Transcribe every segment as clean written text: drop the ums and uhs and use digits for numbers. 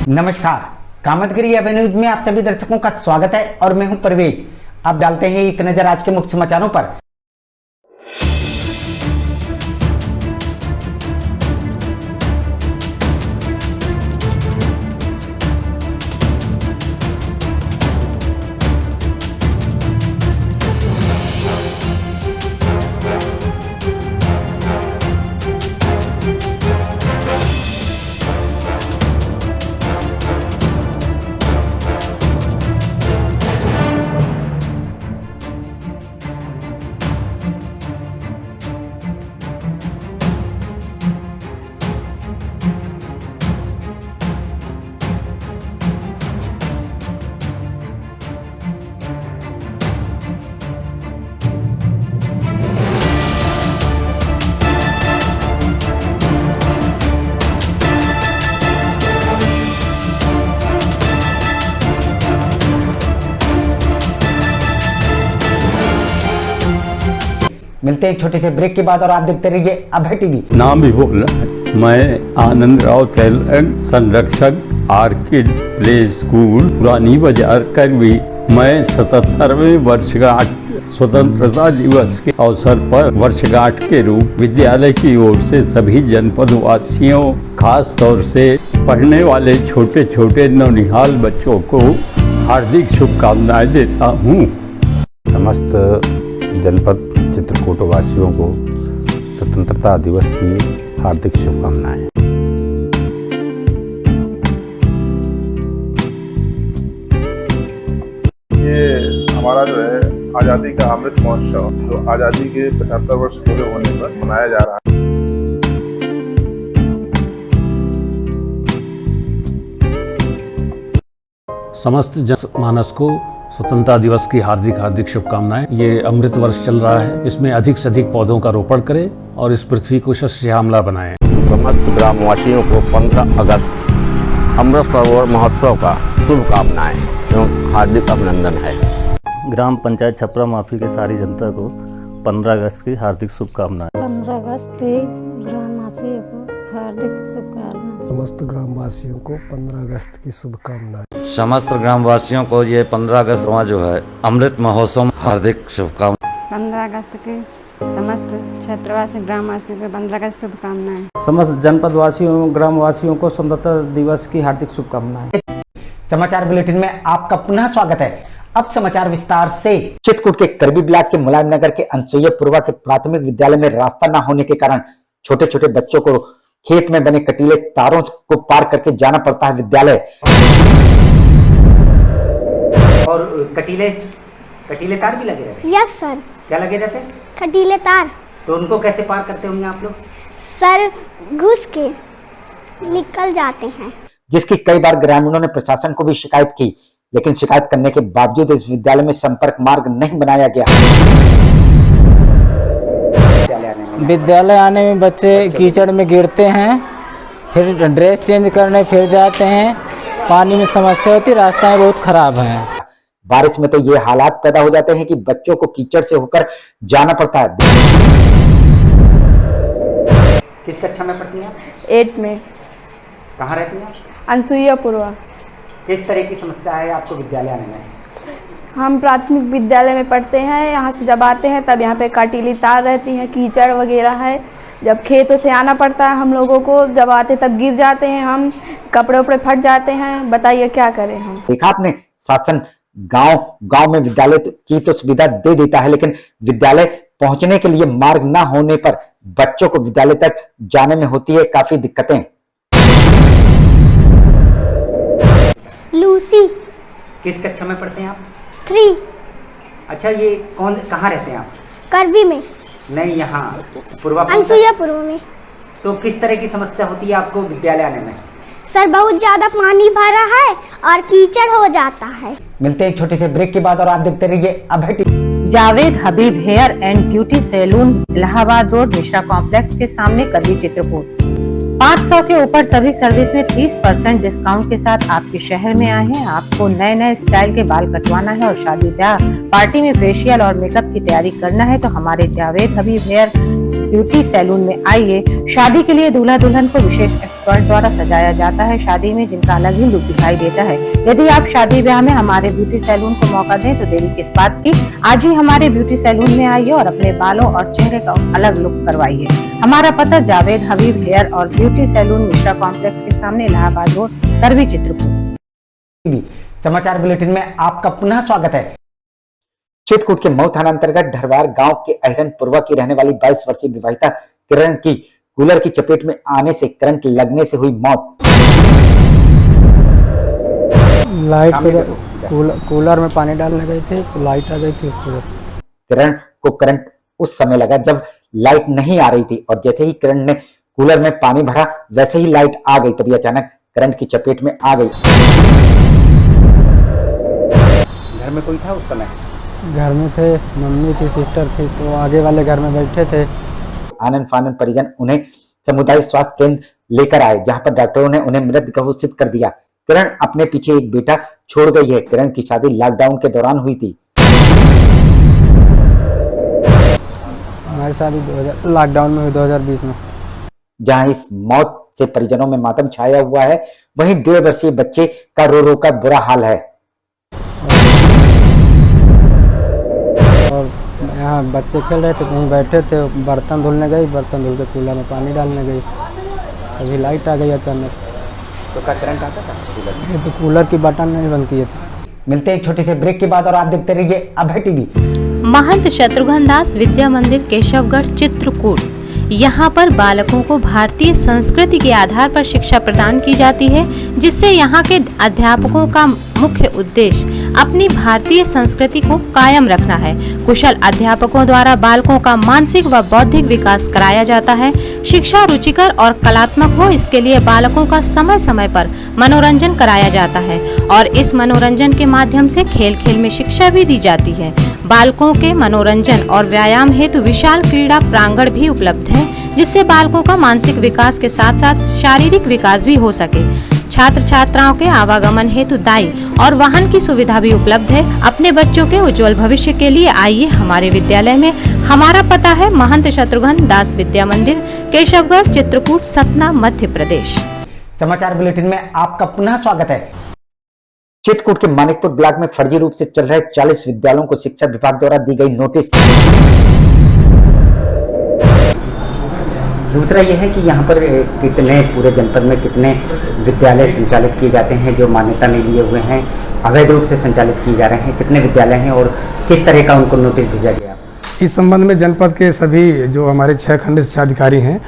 नमस्कार, कामतगिरी एवेन्यूज में आप सभी दर्शकों का स्वागत है और मैं हूं परवेज। आप डालते हैं एक नजर आज के मुख्य समाचारों पर। मिलते हैं एक छोटे से ब्रेक के बाद और आप देखते रहिए अभय टीवी। नाम भी बोल रहा है। मैं आनंद राव तेलंग, संरक्षक आर्किड प्ले स्कूल पुरानी बाजार करवी। मैं 77वें वर्षगांठ स्वतंत्रता दिवस के अवसर पर वर्षगांठ के रूप विद्यालय की ओर से सभी जनपद वासियों, खास तौर से पढ़ने वाले छोटे छोटे नौनिहाल बच्चों को हार्दिक शुभकामनाएं देता हूँ। समस्त जनपद चित्रकूट वासियों को स्वतंत्रता दिवस की हार्दिक शुभकामनाएं। ये हमारा जो है आज़ादी का अमृत महोत्सव, जो आज़ादी के 75 वर्ष पूरे होने पर मनाया जा रहा है। समस्त जनमानस को स्वतंत्रता दिवस की हार्दिक शुभकामनाएं। ये अमृत वर्ष चल रहा है, इसमें अधिक से अधिक पौधों का रोपण करें और इस पृथ्वी को श्यामला बनाएं। समस्त ग्रामवासियों को 15 अगस्त अमृत सरोवर महोत्सव का शुभकामनाएं एवं हार्दिक अभिनंदन है। ग्राम पंचायत छपरा माफी के सारी जनता को 15 अगस्त की हार्दिक शुभकामनाएं। 15 अगस्त ग्रामवासियों को हार्दिक शुभकामनाएं। समस्त ग्रामवासियों को 15 अगस्त की शुभकामनाएं। समस्त ग्रामवासियों को ये 15 अगस्त जो है अमृत महोत्सव हार्दिक शुभकामनाएं। 15 अगस्त के समस्त क्षेत्रवासी ग्रामवासियों को 15 अगस्त शुभकामनाएं। समस्त जनपद वासियों ग्रामवासियों को स्वतंत्रता दिवस की हार्दिक शुभकामनाएं। समाचार बुलेटिन में आपका पुनः स्वागत है। अब समाचार विस्तार से। चित्रकूट के करबी ब्लॉक के मुलायम नगर के अनसुईयापुरवा के प्राथमिक विद्यालय में रास्ता न होने के कारण छोटे छोटे बच्चों को खेत में बने कटीले तारों को पार करके जाना पड़ता है विद्यालय। और कटीले तार भी लगे रहते? Yes sir. क्या लगे रहते? कटीले तार। तो उनको कैसे पार करते होंगे आप लोग? सर घुस के निकल जाते हैं। जिसकी कई बार ग्रामीणों ने प्रशासन को भी शिकायत की, लेकिन शिकायत करने के बावजूद इस विद्यालय में संपर्क मार्ग नहीं बनाया गया। विद्यालय आने में बच्चे कीचड़ में गिरते हैं, फिर ड्रेस चेंज करने फिर जाते हैं। पानी में समस्या होती, रास्ताएं बहुत खराब हैं। बारिश में तो ये हालात पैदा हो जाते हैं कि बच्चों को कीचड़ से होकर जाना पड़ता है। किस कक्षा में पढ़ती हैं? 8 में। कहाँ रहती हैं? अनसुईयापुरवा। किस तरह की समस्या है आपको विद्यालय आने में? हम प्राथमिक विद्यालय में पढ़ते हैं। यहाँ से जब आते हैं तब यहाँ पे काटीली तार रहती हैं, कीचड़ वगैरह है। जब खेतों से आना पड़ता है हम लोगों को, जब आते तब गिर जाते हैं, हम कपड़े उपड़े फट जाते हैं। बताइए क्या करें हम। देखा आपने, शासन गांव में विद्यालय की तो सुविधा दे देता है, लेकिन विद्यालय पहुंचने के लिए मार्ग न होने पर बच्चों को विद्यालय तक जाने में होती है काफी दिक्कतें। लूसी। किस कक्षा में पढ़ते हैं आप? 3। अच्छा, ये कहाँ रहते हैं आप? करवी में। नहीं, यहाँ अनसुईयापुरवा में। तो किस तरह की समस्या होती है आपको विद्यालय आने में? सर बहुत ज्यादा पानी भरा है और कीचड़ हो जाता है। मिलते हैं एक छोटे से ब्रेक के बाद और आप देखते रहिए Abhay TV. Javed Habib hair and beauty salon, Allahabad road, Mishra complex के सामने, करवी, चित्रकूट। 500 के ऊपर सभी सर्विस में 30% डिस्काउंट के साथ आपके शहर में आए हैं। आपको नए नए स्टाइल के बाल कटवाना है और शादी ब्याह पार्टी में फेशियल और मेकअप की तैयारी करना है तो हमारे Javed Habib hair beauty salon में आइए। शादी के लिए दूल्हा दुल्हन को विशेष एक्सपर्ट द्वारा सजाया जाता है शादी में, जिनका अलग ही लुक दिखाई देता है। यदि आप शादी ब्याह में हमारे ब्यूटी सैलून को मौका दें तो देरी किस बात की, आज ही हमारे ब्यूटी सैलून में आइए और अपने बालों और चेहरे का अलग लुक करवाइए। हमारा पता जावेद हबीब हेयर और ब्यूटी सैलून मिश्रा कॉम्प्लेक्स के सामने इलाहाबाद रोड, करवी, चित्रकूट। समाचार बुलेटिन में आपका पुनः स्वागत है। चित्रकूट के मऊ थाना अंतर्गत ढरवार गांव के अहिरनपुरवा की रहने वाली 22 वर्षीय विवाहिता किरण की कूलर की चपेट में आने से करंट लगने से हुई मौत। लाइट कूलर में पानी डालने गए थे तो लाइट आ गई थी उसकी वजह से। किरण को करंट उस समय लगा जब लाइट नहीं आ रही थी और जैसे ही किरण ने कूलर में पानी भरा वैसे ही लाइट आ गई, तभी अचानक करंट की चपेट में आ गई। घर में कोई था उस समय? घर में थे, मम्मी थी, सिस्टर थी, तो आगे वाले घर में बैठे थे। आनंद फानंद परिजन उन्हें सामुदायिक स्वास्थ्य केंद्र लेकर आए, जहां पर डॉक्टरों ने उन्हें मृत घोषित कर दिया। किरण अपने पीछे एक बेटा छोड़ गई है। किरण की शादी लॉकडाउन के दौरान हुई थी। हमारी शादी लॉकडाउन में हुई 2020 में। जहां इस मौत से परिजनों में मातम छाया हुआ है, वहीं 1.5 वर्षीय बच्चे का रो रो का बुरा हाल है। और यहाँ बच्चे खेल रहे थे, कहीं बैठे थे, बर्तन धुलने गई, बर्तन धुल के कूलर में पानी डालने गई, अभी लाइट आ गई अचानक। तो क्या करंट आता था कूलर में? ये तो कूलर की बटन नहीं बंद किए थे। मिलते हैं एक छोटे से ब्रेक के बाद और आप देखते रहिए अभय टीवी। महंत शत्रुघ्न दास विद्या मंदिर केशवगढ़, चित्रकूट। यहाँ पर बालकों को भारतीय संस्कृति के आधार पर शिक्षा प्रदान की जाती है, जिससे यहाँ के अध्यापकों का मुख्य उद्देश्य अपनी भारतीय संस्कृति को कायम रखना है। कुशल अध्यापकों द्वारा बालकों का मानसिक व बौद्धिक विकास कराया जाता है। शिक्षा रुचिकर और कलात्मक हो, इसके लिए बालकों का समय समय पर मनोरंजन कराया जाता है और इस मनोरंजन के माध्यम से खेल खेल में शिक्षा भी दी जाती है। बालकों के मनोरंजन और व्यायाम हेतु विशाल क्रीड़ा प्रांगण भी उपलब्ध है, जिससे बालकों का मानसिक विकास के साथ साथ शारीरिक विकास भी हो सके। छात्र छात्राओं के आवागमन हेतु दाई और वाहन की सुविधा भी उपलब्ध है। अपने बच्चों के उज्जवल भविष्य के लिए आइए हमारे विद्यालय में। हमारा पता है महंत शत्रुघ्न दास विद्या मंदिर, केशवगढ़, चित्रकूट, सतना, मध्य प्रदेश। समाचार बुलेटिन में आपका पुनः स्वागत है। चित्रकूट के मानिकपुर ब्लॉक में फर्जी रूप से चल रहे 40 विद्यालयों को शिक्षा विभाग द्वारा दी गई नोटिस। दूसरा यह है कि यहाँ पर कितने पूरे जनपद में कितने विद्यालय संचालित किए जाते हैं जो मान्यता नहीं लिए हुए हैं, अवैध रूप से संचालित किए जा रहे हैं, कितने विद्यालय हैं और किस तरह का उनको नोटिस भेजा गया? इस संबंध में जनपद के सभी जो हमारे 6 खंड शिक्षा अधिकारी हैं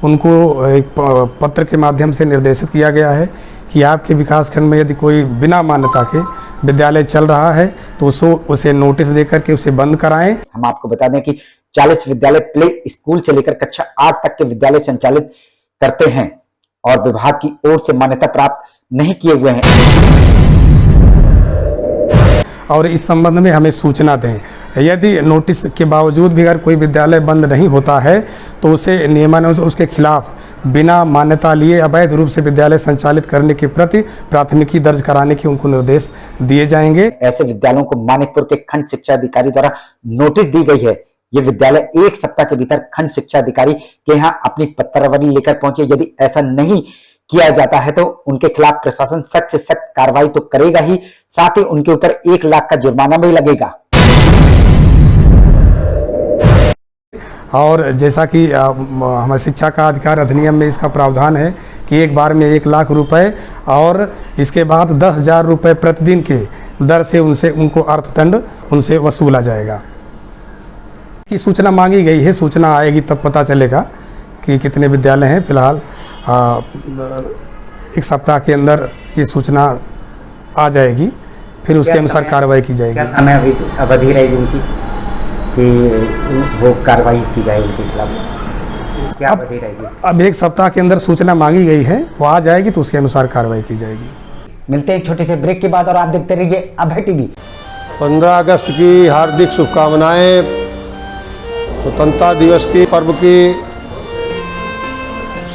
उनको एक पत्र के माध्यम से निर्देशित किया गया है कि आपके विकास खंड में यदि कोई बिना मान्यता के विद्यालय चल रहा है तो उसे नोटिस देकर के उसे बंद कराएं। हम आपको बता दें कि 40 विद्यालय प्ले स्कूल से लेकर कक्षा 8 तक के विद्यालय संचालित करते हैं और विभाग की ओर से मान्यता प्राप्त नहीं किए हुए हैं और इस संबंध में हमें सूचना दें। यदि नोटिस के बावजूद भी अगर कोई विद्यालय बंद नहीं होता है तो उसे नियमानुसार उसके खिलाफ बिना मान्यता लिए अवैध रूप से विद्यालय संचालित करने के प्रति प्राथमिकी दर्ज कराने के उनको निर्देश दिए जाएंगे। ऐसे विद्यालयों को मानिकपुर के खंड शिक्षा अधिकारी द्वारा नोटिस दी गई है। ये विद्यालय 1 सप्ताह के भीतर खंड शिक्षा अधिकारी के यहाँ अपनी पत्रावली लेकर पहुंचे। यदि ऐसा नहीं किया जाता है तो उनके खिलाफ प्रशासन सख्त से सख्त कार्रवाई तो करेगा ही, साथ ही उनके ऊपर 1 लाख का जुर्माना भी लगेगा। और जैसा कि हमारे शिक्षा का अधिकार अधिनियम में इसका प्रावधान है कि एक बार में 1 लाख रुपए और इसके बाद 10,000 रुपये प्रतिदिन के दर से उनको अर्थदंड उनसे वसूला जाएगा। की सूचना मांगी गई है, सूचना आएगी तब पता चलेगा कि कितने विद्यालय हैं। फिलहाल 1 सप्ताह के अंदर ये सूचना आ जाएगी, फिर उसके अनुसार कार्रवाई की जाएगी। क्या समय अवधि रहेगी उनकी कि वो कार्रवाई की जाएगी उनके खिलाफ? क्या अवधि रहेगी? अब 1 सप्ताह के अंदर सूचना मांगी गई है, वो आ जाएगी तो उसके अनुसार कार्रवाई की जाएगी। मिलते हैं एक छोटे से ब्रेक के बाद और आप देखते रहिए अभय टीवी। 15 अगस्त की हार्दिक शुभकामनाएं। स्वतंत्रता दिवस की पर्व की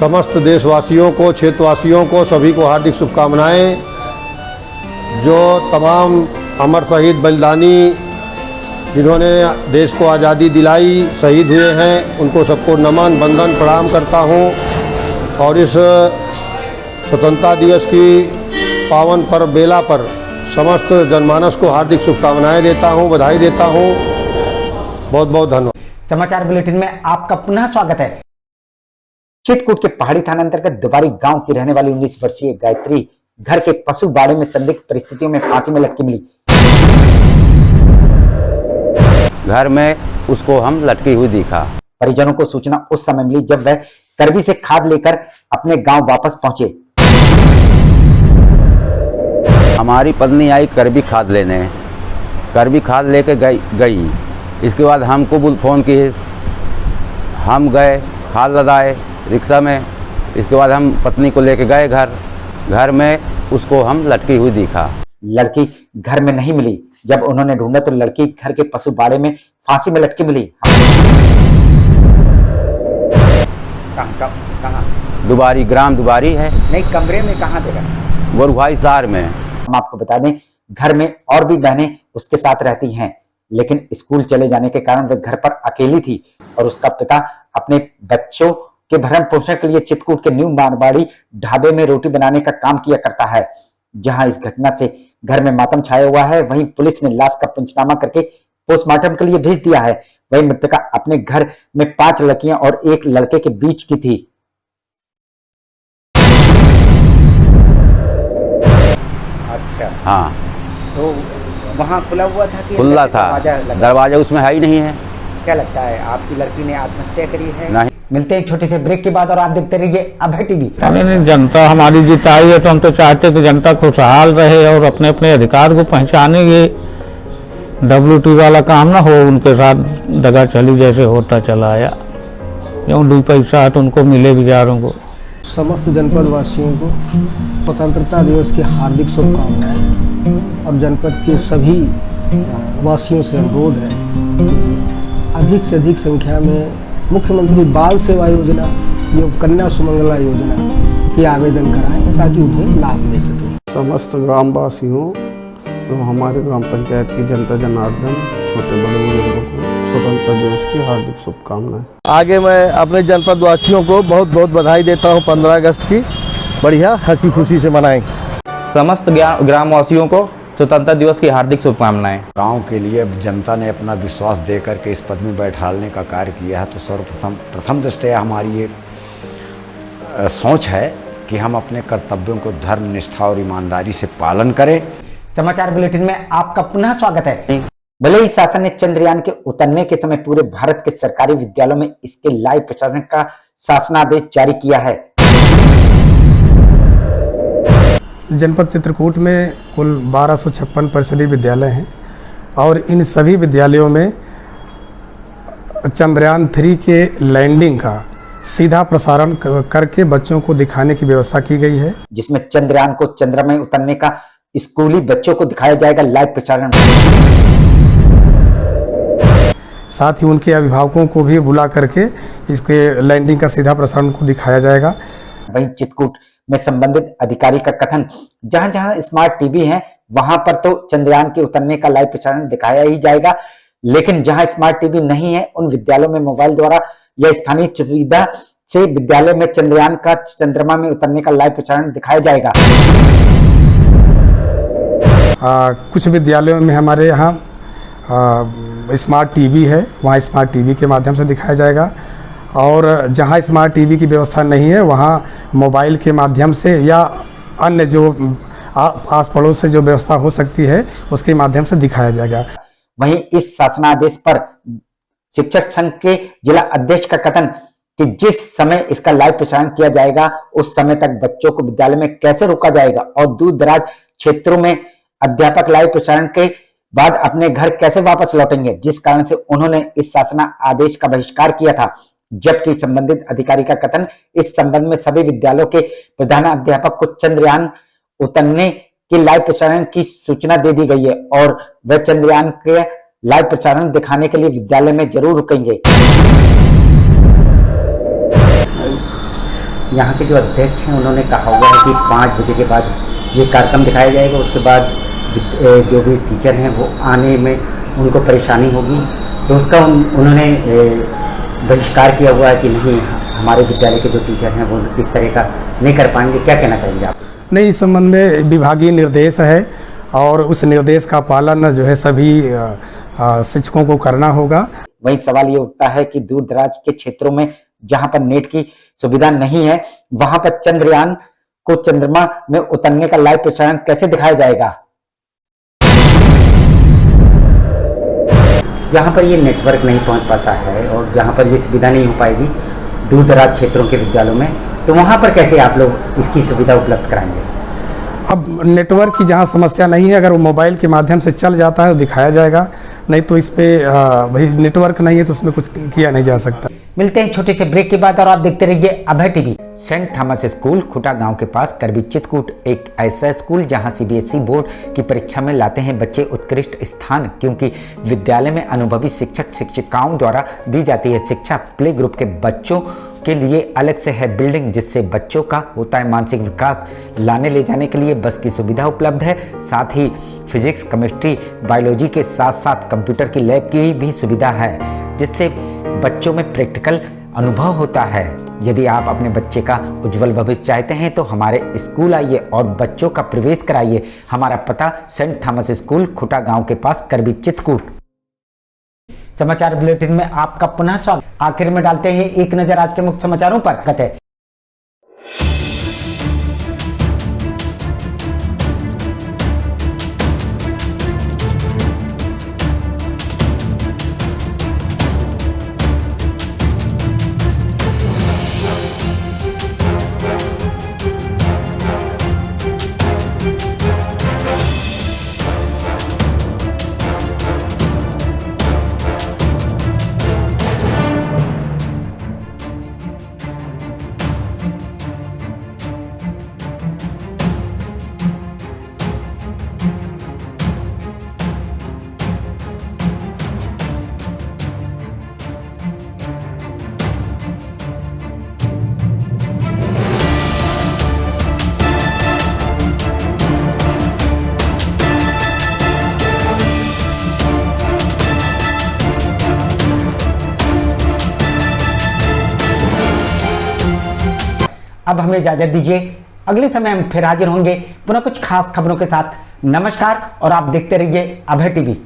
समस्त देशवासियों को, क्षेत्रवासियों को, सभी को हार्दिक शुभकामनाएं। जो तमाम अमर शहीद बलिदानी जिन्होंने देश को आज़ादी दिलाई, शहीद हुए हैं, उनको सबको नमन, वंदन, प्रणाम करता हूं। और इस स्वतंत्रता दिवस की पावन पर्व बेला पर समस्त जनमानस को हार्दिक शुभकामनाएं देता हूं, बधाई देता हूं। बहुत बहुत धन्यवाद। समाचार बुलेटिन में आपका पुनः स्वागत है। चित्रकूट के पहाड़ी थाना अंतर्गत दुबारी गांव की रहने वाली 19 वर्षीय गायत्री घर के पशु बाड़े में संदिग्ध परिस्थितियों में फांसी में लटकी मिली। घर में उसको हम लटकी हुई दिखा। परिजनों को सूचना उस समय मिली जब वह करबी से खाद लेकर अपने गांव वापस पहुंचे। हमारी पत्नी आई करबी खाद लेने, करबी खाद लेके गई। इसके बाद हमको फ़ोन किए, हम गए खाद लदाए रिक्शा में। इसके बाद हम पत्नी को लेके गए घर में उसको हम लटकी हुई दिखा। लड़की घर में नहीं मिली। जब उन्होंने ढूंढा तो लड़की घर के पशु बाड़े में फांसी में लटकी मिली। कहाँ? दुबारी, ग्राम दुबारी है। नहीं, कमरे में कहाँ देगा? गोरुभाई शहर में। हम आपको बता दें, घर में और भी बहनें उसके साथ रहती हैं, लेकिन स्कूल चले जाने के कारण वह घर पर अकेली थी और उसका पिता अपने बच्चों के भरण पोषण के लिए चित्रकूट के न्यू मारवाड़ी ढाबे में रोटी बनाने का काम किया करता है। जहां इस घटना से घर में मातम छाया हुआ है, वहीं पुलिस ने लाश का पंचनामा करके पोस्टमार्टम के लिए भेज दिया है। वहीं मृतका अपने घर में 5 लड़कियां और 1 लड़के के बीच की थी। अच्छा, हाँ, तो वहाँ खुला हुआ था कि खुला था? दरवाजा उसमें है ही नहीं है। क्या लगता है, आपकी लड़की ने आत्महत्या करी है? नहीं। मिलते हैं छोटे से ब्रेक के बाद और आप देखते रहिए अभय टीवी। नहीं, जनता हमारी जिताई है तो हम तो चाहते हैं कि जनता खुशहाल रहे और अपने अपने अधिकार को पहचाने। ये WT वाला काम ना हो, उनके साथ दगा चली जैसे होता चला आया। क्यों 2 पैसा है तो उनको मिले बेचारों को। समस्त जनपद वासियों को स्वतंत्रता दिवस की हार्दिक शुभकामनाएं और जनपद के सभी वासियों से अनुरोध है कि अधिक से अधिक संख्या में मुख्यमंत्री बाल सेवा योजना एवं कन्या सुमंगला योजना के आवेदन कराएं ताकि उन्हें लाभ मिल सके। समस्त ग्रामवासियों एवं हमारे ग्राम पंचायत की जनता जनार्दन, छोटे बड़े बुजुर्गों को स्वतंत्रता दिवस की हार्दिक शुभकामनाएं। आगे मैं अपने जनपद वासियों को बहुत बहुत बधाई देता हूं। 15 अगस्त की बढ़िया हंसी खुशी से मनाएं। समस्त ग्रामवासियों को स्वतंत्रता दिवस की हार्दिक शुभकामनाएं। गांव के लिए जनता ने अपना विश्वास देकर के इस पद में बैठाने का कार्य किया है, तो प्रथम दृष्टया हमारी ये सोच है कि हम अपने कर्तव्यों को धर्म, निष्ठा और ईमानदारी से पालन करें। समाचार बुलेटिन में आपका पुनः स्वागत है। भले ही शासन ने चंद्रयान के उतरने के समय पूरे भारत के सरकारी विद्यालयों में इसके लाइव प्रसारण का शासनादेश जारी किया है। जनपद चित्रकूट में कुल 1256 परिषदीय विद्यालय हैं और इन सभी विद्यालयों में चंद्रयान 3 के लैंडिंग का सीधा प्रसारण करके बच्चों को दिखाने की व्यवस्था की गई है, जिसमें चंद्रयान को चंद्रमा में उतरने का स्कूली बच्चों को दिखाया जाएगा लाइव प्रसारण। साथ ही उनके अभिभावकों को भी बुला करके इसके लैंडिंग का सीधा प्रसारण को दिखाया जाएगा। वहीं चित्रकूट में संबंधित अधिकारी का कथन, जहां जहां स्मार्ट टीवी है वहां पर तो चंद्रयान के उतरने का लाइव प्रसारण दिखाया ही जाएगा, लेकिन जहां स्मार्ट टीवी नहीं है उन विद्यालयों में मोबाइल द्वारा या स्थानीय सुविधा से विद्यालय में चंद्रयान का चंद्रमा में उतरने का लाइव प्रसारण दिखाया जाएगा। कुछ विद्यालयों में हमारे यहाँ स्मार्ट टीवी है, वहाँ स्मार्ट टीवी के माध्यम से दिखाया जाएगा और जहाँ स्मार्ट टीवी की व्यवस्था नहीं है वहाँ मोबाइल के माध्यम से या अन्य जो आस पड़ोस से जो व्यवस्था हो सकती है उसके माध्यम से दिखाया जाएगा। वहीं इस शासनादेश पर शिक्षक संघ के जिला अध्यक्ष का कथन कि जिस समय इसका लाइव प्रसारण किया जाएगा उस समय तक बच्चों को विद्यालय में कैसे रोका जाएगा और दूर दराज क्षेत्रों में अध्यापक लाइव प्रसारण के बाद अपने घर कैसे वापस लौटेंगे, जिस कारण से उन्होंने इस शासना आदेश का बहिष्कार किया था। जबकि संबंधित अधिकारी का कथन, इस संबंध में सभी विद्यालयों के प्रधान अध्यापक को चंद्रयान उतरने के लाइव प्रसारण की सूचना दे दी गई है और वह चंद्रयान के लाइव प्रसारण दिखाने के लिए विद्यालय में जरूर रुकेंगे। यहाँ के जो अध्यक्ष हैं उन्होंने कहा हुआ है कि 5 बजे के बाद ये कार्यक्रम दिखाया जाएगा, उसके बाद जो भी टीचर हैं वो आने में उनको परेशानी होगी, तो उसका उन्होंने बहिष्कार किया हुआ है कि नहीं, हमारे विद्यालय के जो टीचर हैं वो इस तरह का नहीं कर पाएंगे, क्या कहना चाहेंगे आप? नहीं, इस संबंध में विभागीय निर्देश है और उस निर्देश का पालन जो है सभी शिक्षकों को करना होगा। वहीं सवाल ये उठता है कि दूर दराज के क्षेत्रों में जहां पर नेट की सुविधा नहीं है वहां पर चंद्रयान को चंद्रमा में उतरने का लाइव प्रसारण कैसे दिखाया जाएगा। जहां पर ये नेटवर्क नहीं पहुंच पाता है और जहां पर ये सुविधा नहीं हो पाएगी दूर दराज क्षेत्रों के विद्यालयों में, तो वहां पर कैसे आप लोग इसकी सुविधा उपलब्ध कराएंगे? अब नेटवर्क की जहाँ समस्या नहीं है, अगर वो मोबाइल के माध्यम से चल जाता है तो दिखाया जाएगा, नहीं तो इस पे भाई नेटवर्क नहीं है तो उसमें कुछ किया नहीं जा सकता। मिलते हैं छोटे से ब्रेक के बाद और आप देखते रहिए Abhay TV. Saint Thomas school खुटा गांव के पास करबी चित्रकूट एक ऐसा स्कूल जहां सीबीएसई बोर्ड की परीक्षा में लाते हैं बच्चे उत्कृष्ट स्थान, क्योंकि विद्यालय में अनुभवी शिक्षक शिक्षिकाओं द्वारा दी जाती है शिक्षा। प्ले ग्रुप के बच्चों के लिए अलग से है बिल्डिंग, जिससे बच्चों का होता है मानसिक विकास। लाने ले जाने के लिए बस की सुविधा उपलब्ध है, साथ ही फिजिक्स, केमिस्ट्री, बायोलॉजी के साथ साथ कंप्यूटर की लैब की भी सुविधा है, जिससे बच्चों में प्रैक्टिकल अनुभव होता है। यदि आप अपने बच्चे का उज्जवल भविष्य चाहते हैं तो हमारे स्कूल आइए और बच्चों का प्रवेश कराइए। हमारा पता सेंट थॉमस स्कूल खुटा गांव के पास करबी चित्रकूट। समाचार बुलेटिन में आपका पुनः स्वागत। आखिर में डालते हैं एक नजर आज के मुख्य समाचारों पर। कहते अब हमें इजाजत दीजिए, अगले समय हम फिर हाजिर होंगे पुनः कुछ खास खबरों के साथ। नमस्कार और आप देखते रहिए अभय टीवी।